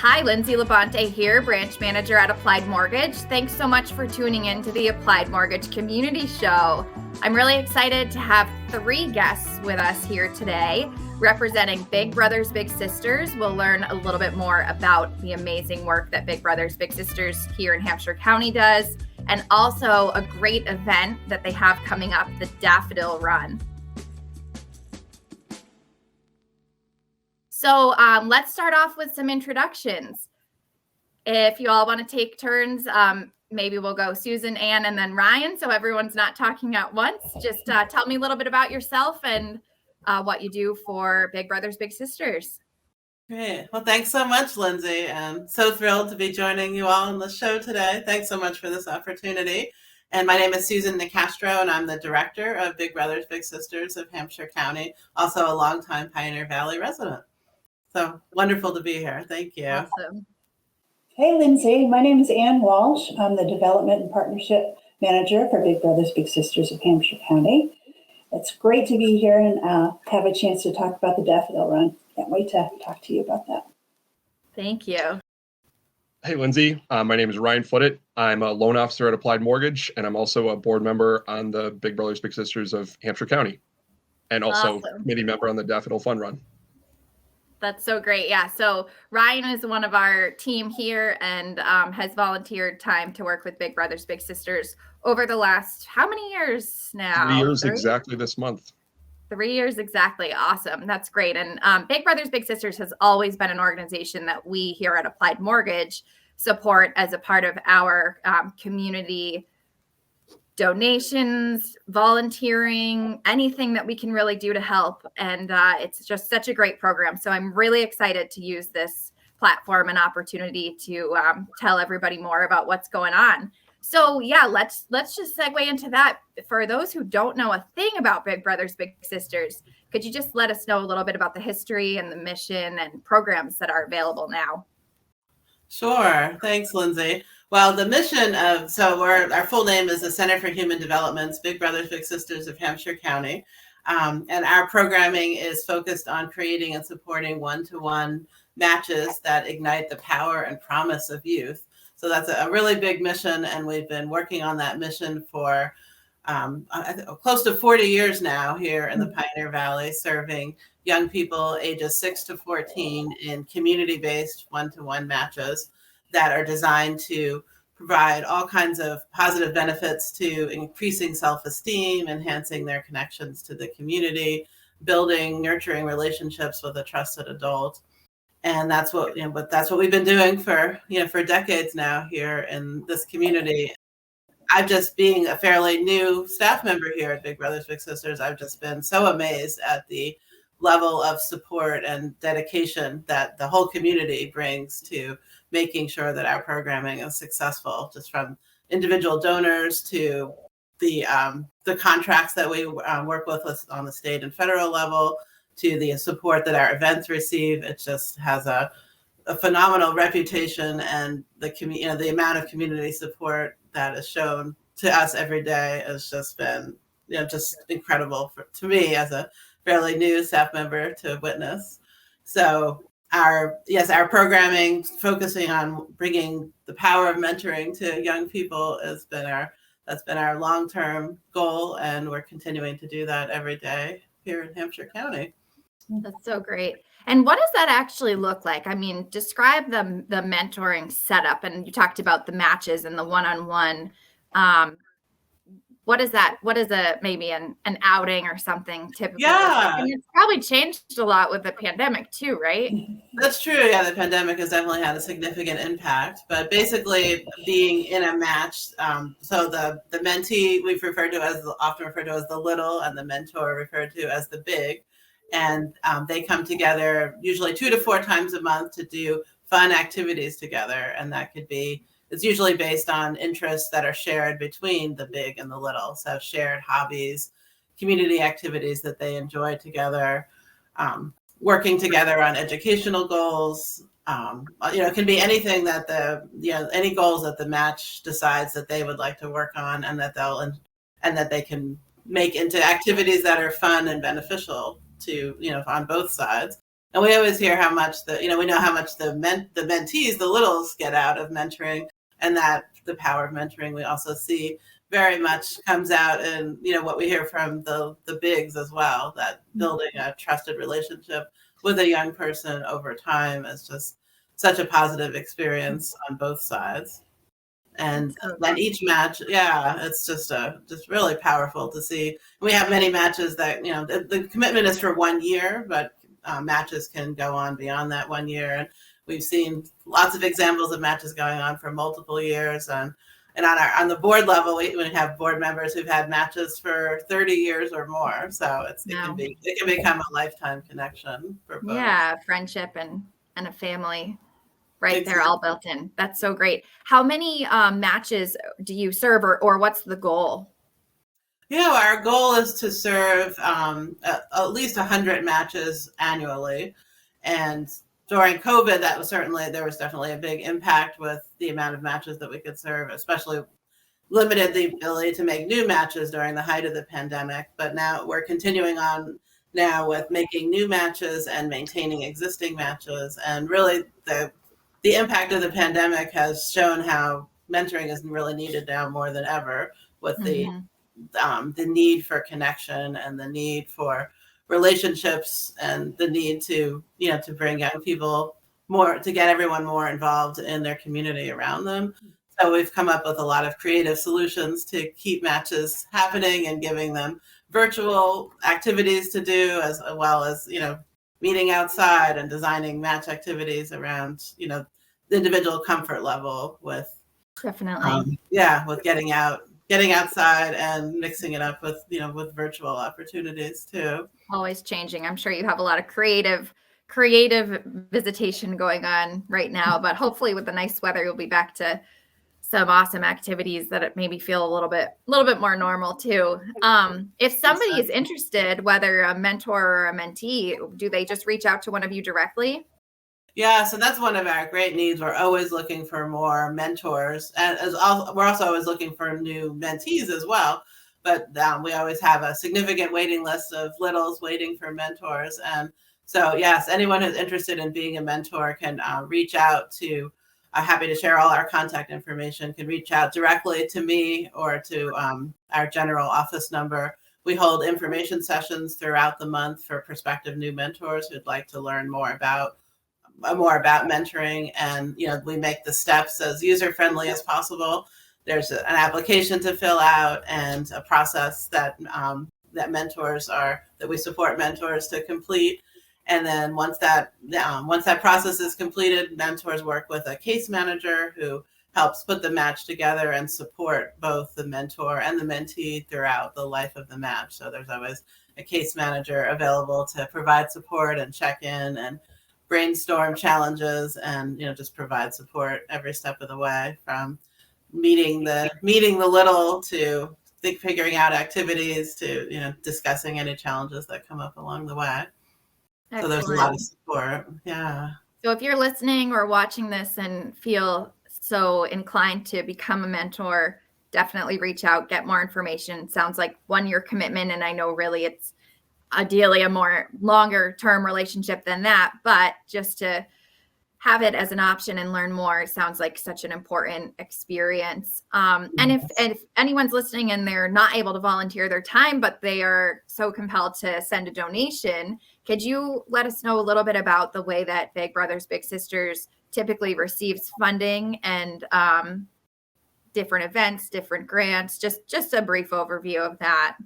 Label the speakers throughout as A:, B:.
A: Hi, Lindsay Labonte here, branch manager at Applied Mortgage. Thanks so much for tuning in to the Applied Mortgage Community Show. I'm really excited to have 3 guests with us here today. Representing Big Brothers Big Sisters, we'll learn a little bit more about the amazing work that Big Brothers Big Sisters here in Hampshire County does, and also a great event that they have coming up, the Daffodil Run. So let's start off with some introductions. If you all want to take turns, maybe we'll go Susan, Ann, and then Ryan, so everyone's not talking at once. Just tell me a little bit about yourself and what you do for Big Brothers Big Sisters.
B: Great. Well, thanks so much, Lindsay. And so thrilled to be joining you all on the show today. Thanks so much for this opportunity. And my name is Susan Nicastro, and I'm the director of Big Brothers Big Sisters of Hampshire County, also a longtime Pioneer Valley resident. So wonderful to be here. Thank you.
A: Awesome.
C: Hey, Lindsay. My name is Ann Walsh. I'm the Development and Partnership Manager for Big Brothers Big Sisters of Hampshire County. It's great to be here and have a chance to talk about the Daffodil Run. Can't wait to talk to you about that.
A: Thank you.
D: Hey, Lindsay. My name is Ryan Footit. I'm a loan officer at Applied Mortgage, and I'm also a board member on the Big Brothers Big Sisters of Hampshire County, and also
A: Awesome.
D: committee member on the Daffodil Fun Run.
A: That's so great. Yeah. So Ryan is one of our team here and has volunteered time to work with Big Brothers Big Sisters over the last, how many years now?
D: 3 years exactly this month.
A: 3 years exactly. Awesome. That's great. And Big Brothers Big Sisters has always been an organization that we here at Applied Mortgage support as a part of our community donations, volunteering, anything that we can really do to help. And it's just such a great program. So I'm really excited to use this platform and opportunity to tell everybody more about what's going on. So yeah, let's just segue into that. For those who don't know a thing about Big Brothers Big Sisters, could you just let us know a little bit about the history and the mission and programs that are available now?
B: Sure. Thanks, Lindsay. Well, the mission of, our full name is the Center for Human Development's Big Brothers Big Sisters of Hampshire County. And our programming is focused on creating and supporting one-to-one matches that ignite the power and promise of youth. So that's a really big mission, and we've been working on that mission for close to 40 years now here in the Pioneer Valley, serving young people ages 6 to 14 in community-based one-to-one matches that are designed to provide all kinds of positive benefits to increasing self-esteem, enhancing their connections to the community, building, nurturing relationships with a trusted adult. And that's what we've been doing for decades now here in this community. I've just, being a fairly new staff member here at Big Brothers Big Sisters, I've just been so amazed at the level of support and dedication that the whole community brings to making sure that our programming is successful, just from individual donors to the contracts that we work with on the state and federal level, to the support that our events receive. It just has a phenomenal reputation, and the amount of community support that is shown to us every day has just been just incredible to me as a fairly new staff member to witness. So our programming focusing on bringing the power of mentoring to young people that's been our long-term goal, and we're continuing to do that every day here in Hampshire County.
A: That's so great. And what does that actually look like? I mean, describe the mentoring setup. And you talked about the matches and the one-on-one. What is that? What is maybe an outing or something typical?
B: Yeah.
A: I mean, it's probably changed a lot with the pandemic too, right?
B: That's true. Yeah, the pandemic has definitely had a significant impact. But basically, being in a match, so the mentee we've often referred to as the little, and the mentor referred to as the big. And they come together usually 2 to 4 times a month to do fun activities together. And it's usually based on interests that are shared between the big and the little. So shared hobbies, community activities that they enjoy together, working together on educational goals. It can be anything that any goals that the match decides that they would like to work on, and that they can make into activities that are fun and beneficial to, on both sides. And we always hear how much we know how much the mentees, the littles, get out of mentoring, and that the power of mentoring we also see very much comes out in, what we hear from the bigs as well, that building a trusted relationship with a young person over time is just such a positive experience on both sides. And then each match, it's just really powerful to see. We have many matches that, the commitment is for 1 year, but matches can go on beyond that 1 year. And we've seen lots of examples of matches going on for multiple years. And on the board level, we have board members who've had matches for 30 years or more. So it can become a lifetime connection for both.
A: Yeah, friendship and a family right there, all built in. That's so great. How many matches do you serve, or what's the goal?
B: Our goal is to serve at least 100 matches annually. And during COVID, there was definitely a big impact with the amount of matches that we could serve, especially limited the ability to make new matches during the height of the pandemic. But now we're continuing on now with making new matches and maintaining existing matches. And really the impact of the pandemic has shown how mentoring is really needed now more than ever, with the need for connection and the need for relationships and the need to bring young people to get everyone more involved in their community around them. So we've come up with a lot of creative solutions to keep matches happening and giving them virtual activities to do, as well as meeting outside and designing match activities around the individual comfort level with
A: definitely
B: with getting outside and mixing it up with with virtual opportunities too.
A: Always changing. I'm sure you have a lot of creative visitation going on right now, but hopefully with the nice weather, you'll be back to some awesome activities that maybe feel a little bit more normal too. If somebody is interested, whether a mentor or a mentee, do they just reach out to one of you directly?
B: Yeah, so that's one of our great needs. We're always looking for more mentors, and we're also always looking for new mentees as well. But we always have a significant waiting list of littles waiting for mentors. And so, yes, anyone who's interested in being a mentor can reach out to. I'm happy to share all our contact information. Can reach out directly to me or to our general office number. We hold information sessions throughout the month for prospective new mentors who'd like to learn more about mentoring, and we make the steps as user-friendly as possible. There's an application to fill out and a process that we support mentors to complete. And then once that process is completed, mentors work with a case manager who helps put the match together and support both the mentor and the mentee throughout the life of the match. So there's always a case manager available to provide support and check in and brainstorm challenges and just provide support every step of the way, from meeting the little to figuring out activities to discussing any challenges that come up along the way. Excellent. So there's a lot of support. Yeah.
A: So if you're listening or watching this and feel so inclined to become a mentor, definitely reach out, get more information. Sounds like 1 year commitment, and I know really it's ideally a more longer term relationship than that, but just to have it as an option and learn more sounds like such an important experience. And if anyone's listening and they're not able to volunteer their time, but they are so compelled to send a donation, could you let us know a little bit about the way that Big Brothers Big Sisters typically receives funding and different events, different grants, just a brief overview of that?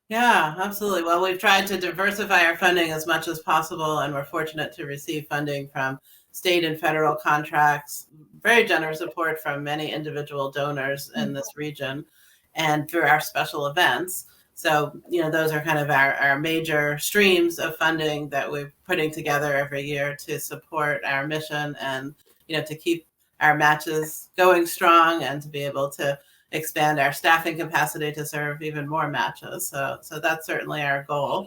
B: Yeah, absolutely. Well, we've tried to diversify our funding as much as possible, and we're fortunate to receive funding from state and federal contracts, very generous support from many individual donors in this region, and through our special events. So, those are kind of our major streams of funding that we're putting together every year to support our mission and, to keep our matches going strong and to be able to expand our staffing capacity to serve even more matches. So that's certainly our goal.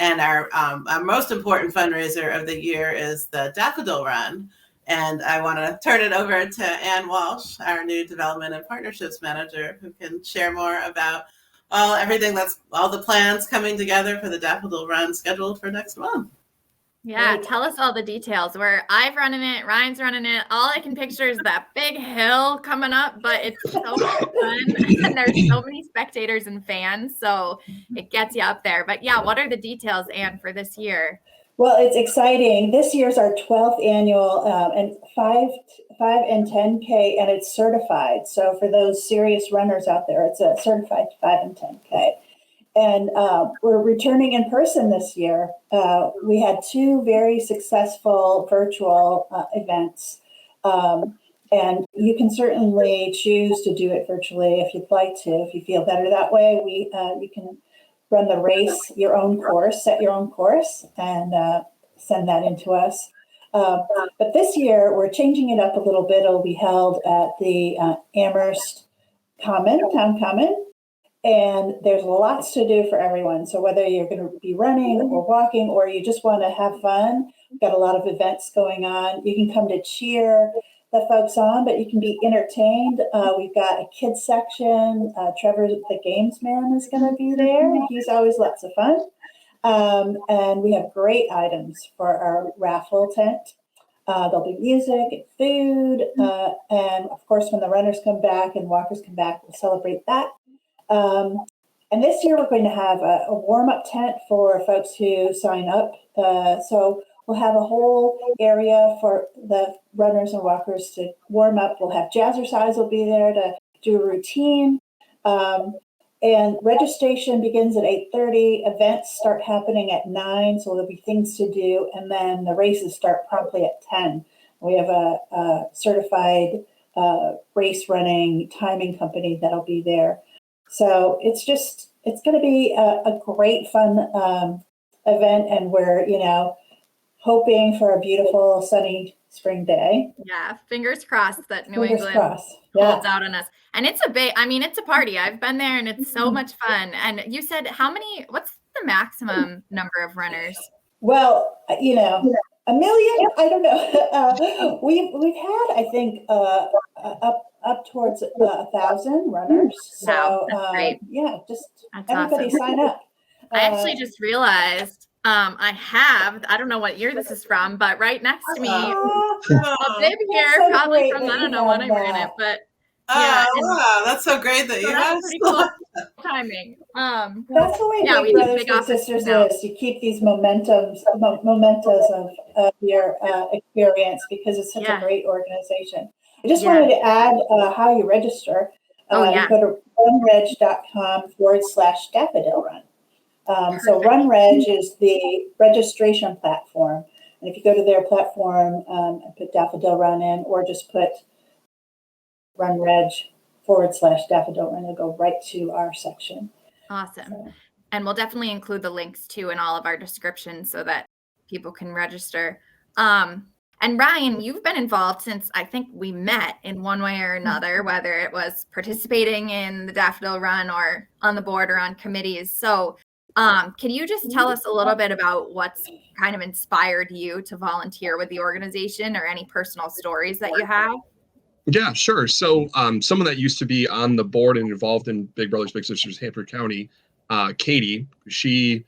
B: And our most important fundraiser of the year is the Daffodil Run. And I want to turn it over to Ann Walsh, our new Development and Partnerships Manager, who can share more about all the plans coming together for the Daffodil Run scheduled for next month.
A: Yeah,
C: Great.
A: tell us all the details. Where I've running it, Ryan's running it. All I can picture is that big hill coming up, but it's so much fun. And there's so many spectators and fans, so it gets you up there. But yeah, what are the details, Anne, for this year?
C: Well, it's exciting. This year's our 12th annual and 5 and 10K, and it's certified. So for those serious runners out there, it's a certified 5 and 10K. And we're returning in person this year. We had 2 very successful virtual events. And you can certainly choose to do it virtually if you'd like to, if you feel better that way. You can run the race, your own course, set your own course, and send that in to us. But this year, we're changing it up a little bit. It'll be held at the Amherst Town Common. And there's lots to do for everyone. So whether you're going to be running or walking or you just want to have fun, we've got a lot of events going on. You can come to cheer the folks on, but you can be entertained. We've got a kids section. Trevor, the games man, is going to be there. He's always lots of fun. And we have great items for our raffle tent. There'll be music and food. And of course, when the runners come back and walkers come back, we'll celebrate that. And this year we're going to have a warm-up tent for folks who sign up. So we'll have a whole area for the runners and walkers to warm up. We'll have jazzercise will be there to do a routine. And registration begins at 8:30. Events start happening at 9, so there'll be things to do. And then the races start promptly at 10. We have a certified race running timing company that'll be there. So it's going to be a great fun event, and we're, hoping for a beautiful sunny spring day.
A: Yeah, fingers crossed that New
C: Fingers
A: England
C: crossed. Yeah.
A: holds out on us. And it's it's a party. I've been there and it's so much fun. And you said what's the maximum number of runners?
C: Well, a million, I don't know. We've had, I think, up towards 1,000 runners. So
A: great.
C: yeah, just
A: That's
C: everybody
A: awesome.
C: sign up.
A: I actually just realized I don't know what year this is from, but right next to me, a bib here,
C: so
A: probably
C: great
A: from,
C: that
A: I don't
C: you
A: know when
C: have
A: I ran
C: that.
A: it, but yeah.
B: Wow, that's so great that
A: So
B: you
A: that's
B: have
A: pretty cool timing.
C: That's the way
A: Yeah,
C: Big
A: we do
C: Brothers
A: big
C: Big
A: office
C: Sisters
A: now.
C: is. You keep these mementos of your experience because it's such a great organization. I just wanted to add how you register. You go to runreg.com/Daffodil Run. So RunReg is the registration platform. And if you go to their platform and put Daffodil Run in, or just put runreg/Daffodil Run, it'll go right to our section.
A: Awesome.
C: So.
A: And we'll definitely include the links too in all of our descriptions so that people can register. And Ryan, you've been involved since I think we met in one way or another, whether it was participating in the Daffodil Run or on the board or on committees. So can you just tell us a little bit about what's kind of inspired you to volunteer with the organization, or any personal stories that you have?
D: Yeah, sure. So someone that used to be on the board and involved in Big Brothers Big Sisters Hampshire County, Katie, she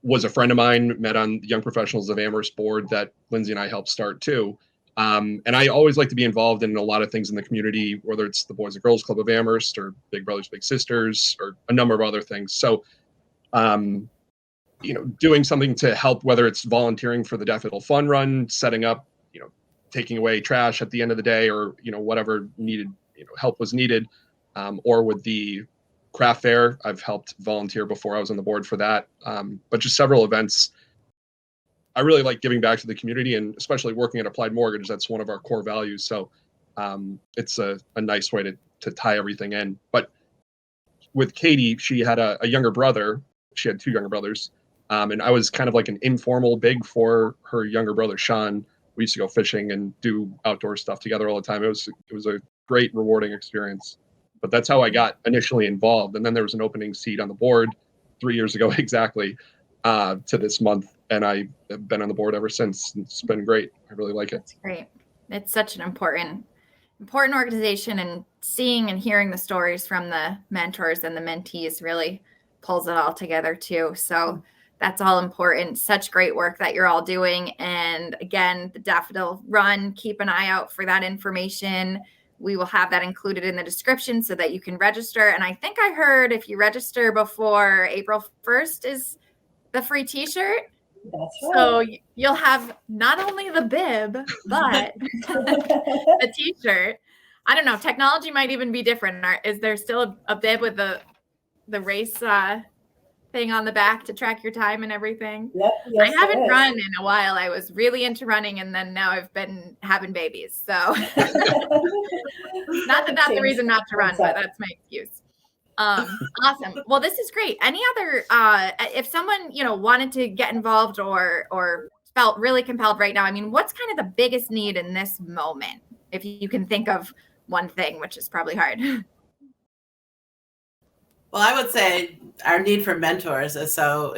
D: was a friend of mine, met on the Young Professionals of Amherst board that Lindsay and I helped start too. And I always like to be involved in a lot of things in the community, whether it's the Boys and Girls Club of Amherst or Big Brothers Big Sisters or a number of other things. So, doing something to help, whether it's volunteering for the Daffodil Fun Run, setting up, taking away trash at the end of the day, or, whatever needed, help was needed, or with the craft fair. I've helped volunteer before I was on the board for that, but just several events. I really like giving back to the community, and especially working at Applied Mortgage. That's one of our core values. So it's a nice way to tie everything in. But with Katie, she had a younger brother. She had 2 younger brothers. And I was kind of like an informal big for her younger brother, Sean. We used to go fishing and do outdoor stuff together all the time. It was a great, rewarding experience. But that's how I got initially involved. And then there was an opening seat on the board 3 years ago exactly, to this month. And I've been on the board ever since. It's been great. I really like it.
A: That's great. It's such an important organization, and seeing and hearing the stories from the mentors and the mentees really pulls it all together too. So That's all important. Such great work that you're all doing. And again, the Daffodil Run, keep an eye out for that information. We will have that included in the description so that you can register. And I think I heard if you register before April 1st is the free t-shirt.
C: That's right.
A: So you'll have not only the bib, but the t-shirt. I don't know. Technology might even be different. Is there still a bib with the race thing on the back to track your time and everything?
C: Yep, yes,
A: I haven't run in a while. I was really into running, and then now I've been having babies. So not that that's the reason not to run, but that's my excuse. Awesome. Well, this is great. Any other, if someone, wanted to get involved or felt really compelled right now, I mean, what's kind of the biggest need in this moment? If you can think of one thing, which is probably hard.
B: Well, I would say our need for mentors is so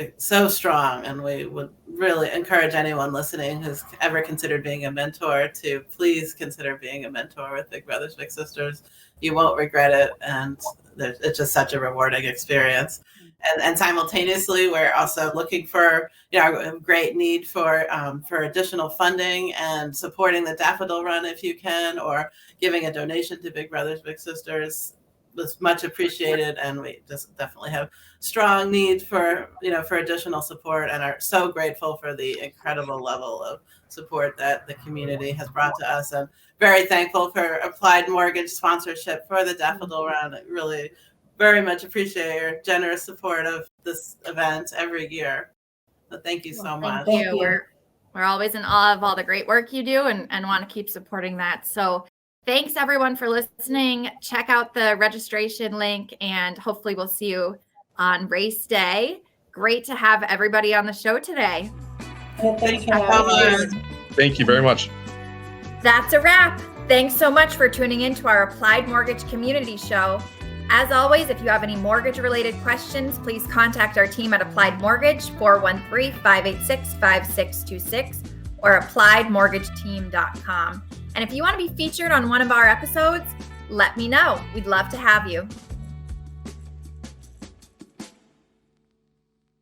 B: strong, and we would really encourage anyone listening who's ever considered being a mentor to please consider being a mentor with Big Brothers Big Sisters. You won't regret it, and it's just such a rewarding experience. And simultaneously, we're also looking for a great need for additional funding and supporting the Daffodil Run if you can, or giving a donation to Big Brothers Big Sisters. Was much appreciated, and we just definitely have strong need for additional support, and are so grateful for the incredible level of support that the community has brought to us, and very thankful for Applied Mortgage sponsorship for the Daffodil Run. I really very much appreciate your generous support of this event every year. So thank you so much.
A: Thank you. We're always in awe of all the great work you do, and want to keep supporting that. So thanks everyone for listening. Check out the registration link, and hopefully we'll see you on race day. Great to have everybody on the show today.
C: Thanks for having us.
D: Thank you very much.
A: That's a wrap. Thanks so much for tuning in to our Applied Mortgage Community Show. As always, if you have any mortgage-related questions, please contact our team at Applied Mortgage, 413-586-5626, or appliedmortgageteam.com. And if you want to be featured on one of our episodes, let me know. We'd love to have you.